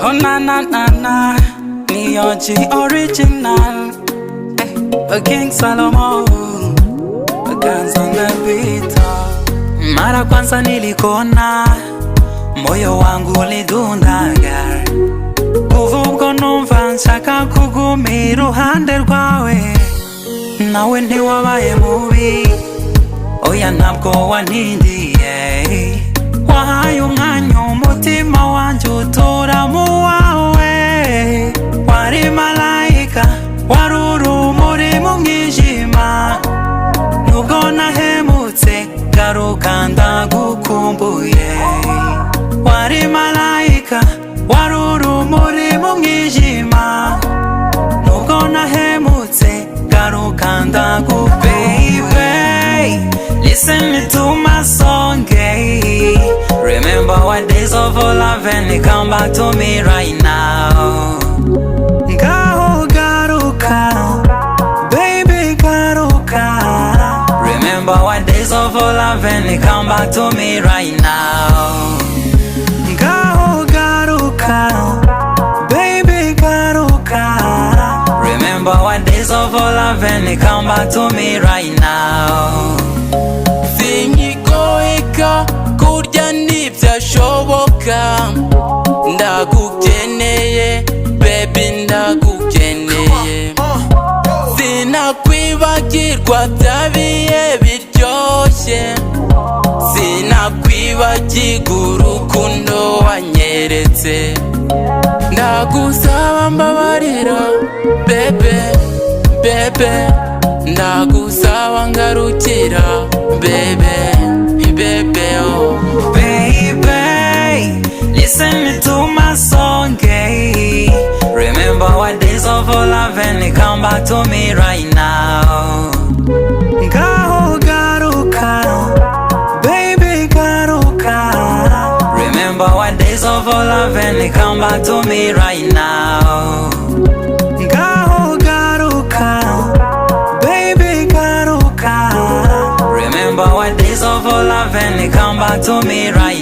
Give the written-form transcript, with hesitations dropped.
Oh na na na na, Neo G original, a King Solomon, a guns on the beat. Mara kwanza nilikona, moyo wangu ulidundaga, kuvuga numva nshaka kugumira iruhande rwawe, nawe ntiwabaye mubi, oya ntabwo wantindiye, wahaye umwanya umutima wanjye utura mu wawe, wari malayika, wari urumuri mu mwijima, nubwo nahemutse garuka ndagukumbuye, wari malayika, wari urumuri mu mwijima, nubwo nahemutse garuka baby, listen to my song, remember what days of our love and come back to me right now. Ngaho garuka, baby garuka, remember what days of our love and come back to me right now. Ngaho garuka, baby garuka, remember what days of our love and come back to me right now. Sinkigoheka kurya ntibyashoboka, ndagukeneye baby ndagukeneye, sinakwibagirwa bya bihe biryoshye, sinakwibagirwa urukundo wanyeretse, ndagusaba mbabarira bebe bebe, ndagusaba ngarukira bebe bebe, oh baby, listen to my song, remember what days of our love and come back to me right now. Ngaho garuka, baby garuka, remember what days of our love and come back to me right now. Ngaho garuka, baby garuka, remember what days of our love and come back to me right now.